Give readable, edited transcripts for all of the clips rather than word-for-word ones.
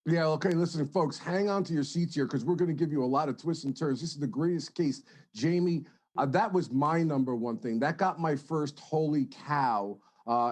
Yeah, okay, listen, folks, hang on to your seats here because we're going to give you a lot of twists and turns. This is the greatest case. Jamie, that was my number one thing. That got my first holy cow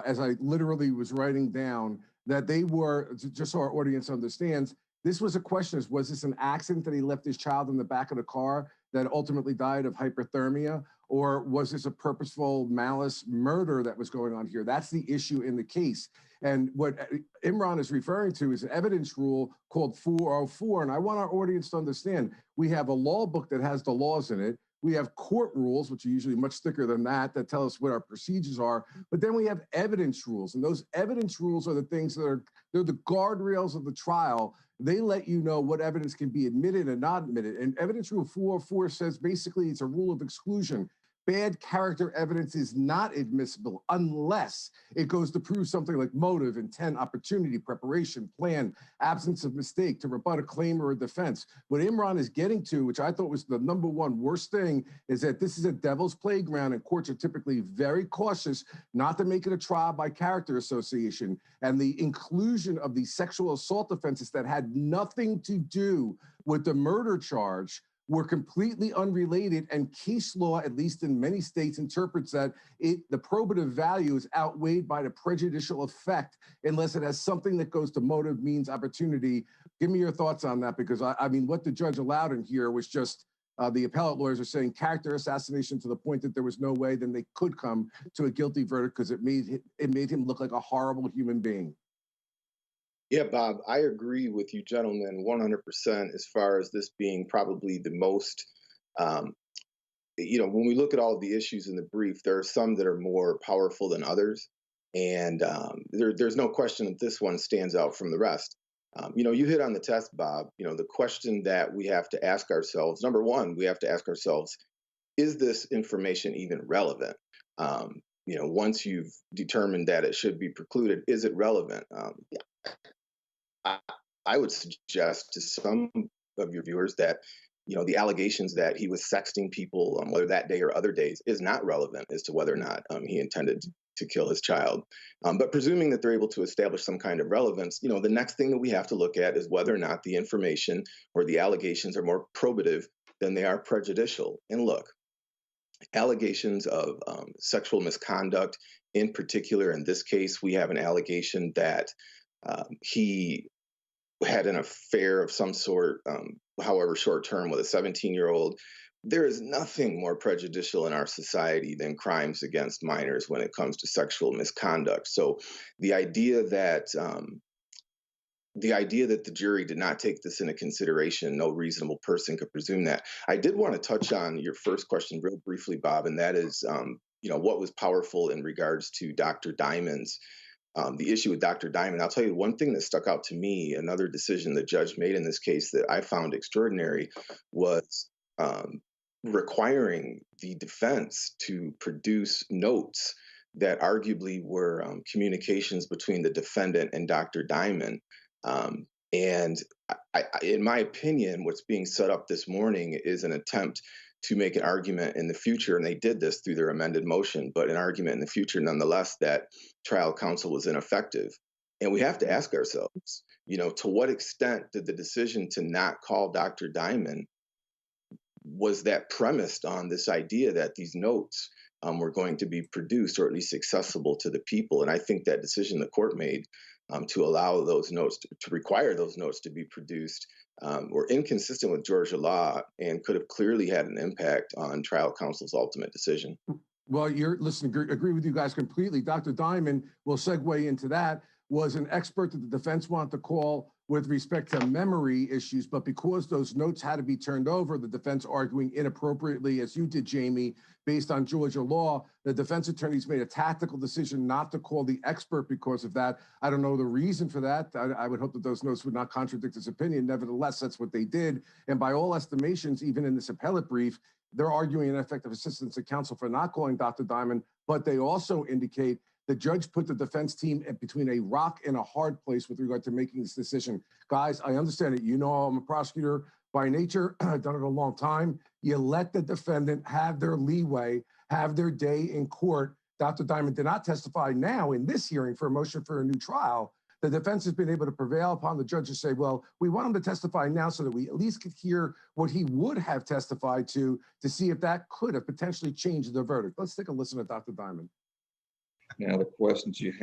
as I literally was writing down that they were, just so our audience understands, this was a question is, was this an accident that he left his child in the back of the car that ultimately died of hypothermia? Or was this a purposeful malice murder that was going on here? That's the issue in the case. And what Imran is referring to is an evidence rule called 404. And I want our audience to understand we have a law book that has the laws in it. We have court rules, which are usually much thicker than that tell us what our procedures are. But then we have evidence rules. And those evidence rules are the things they're the guardrails of the trial. They let you know what evidence can be admitted and not admitted. And evidence rule 404 says basically it's a rule of exclusion. Bad character evidence is not admissible unless it goes to prove something like motive, intent, opportunity, preparation, plan, absence of mistake to rebut a claim or a defense. What Imran is getting to, which I thought was the number one worst thing, is that this is a devil's playground and courts are typically very cautious not to make it a trial by character association. And the inclusion of these sexual assault offenses that had nothing to do with the murder charge were completely unrelated, and case law, at least in many states, interprets that the probative value is outweighed by the prejudicial effect unless it has something that goes to motive, means, opportunity. Give me your thoughts on that, because I mean, what the judge allowed in here was just the appellate lawyers are saying character assassination to the point that there was no way then they could come to a guilty verdict because it made him look like a horrible human being. Yeah, Bob, I agree with you gentlemen 100% as far as this being probably the most, um, when we look at all of the issues in the brief, there are some that are more powerful than others. And there's no question that this one stands out from the rest. You hit on the test, Bob. The question that we have to ask ourselves, number one, we have to ask ourselves, is this information even relevant? Once you've determined that it should be precluded, is it relevant? I, I would suggest to some of your viewers that the allegations that he was sexting people, whether that day or other days, is not relevant as to whether or not he intended to kill his child. But presuming that they're able to establish some kind of relevance, the next thing that we have to look at is whether or not the information or the allegations are more probative than they are prejudicial. And look, allegations of sexual misconduct, in particular, in this case, we have an allegation that he had an affair of some sort, however short term, with a 17-year-old. There is nothing more prejudicial in our society than crimes against minors when it comes to sexual misconduct. So the idea that the jury did not take this into consideration, no reasonable person could presume that. I did want to touch on your first question real briefly, Bob, and that is, what was powerful in regards to Dr. Diamond's the issue with Dr. Diamond. I'll tell you one thing that stuck out to me, another decision the judge made in this case that I found extraordinary was requiring the defense to produce notes that arguably were communications between the defendant and Dr. Diamond. And in my opinion, what's being set up this morning is an attempt to make an argument in the future, and they did this through their amended motion, but an argument in the future nonetheless that trial counsel was ineffective. And we have to ask ourselves, to what extent did the decision to not call Dr. Diamond, was that premised on this idea that these notes were going to be produced or at least accessible to the people? And I think that decision the court made to allow those notes, to require those notes to be produced, were inconsistent with Georgia law and could have clearly had an impact on trial counsel's ultimate decision. Well, agree with you guys completely. Dr. Diamond, will segue into that, was an expert that the defense wanted to call with respect to memory issues, but because those notes had to be turned over, the defense arguing inappropriately, as you did, Jamie, based on Georgia law, the defense attorneys made a tactical decision not to call the expert because of that. I don't know the reason for that. I would hope that those notes would not contradict his opinion. Nevertheless, that's what they did. And by all estimations, even in this appellate brief, they're arguing ineffective assistance to counsel for not calling Dr. Diamond, but they also indicate the judge put the defense team between a rock and a hard place with regard to making this decision. Guys, I understand it. I'm a prosecutor by nature. I've done it a long time. You let the defendant have their leeway, have their day in court. Dr. Diamond did not testify now in this hearing for a motion for a new trial, the defense has been able to prevail upon the judge to say, well, we want him to testify now so that we at least could hear what he would have testified to see if that could have potentially changed the verdict. Let's take a listen to Dr. Diamond. Now, the questions you have.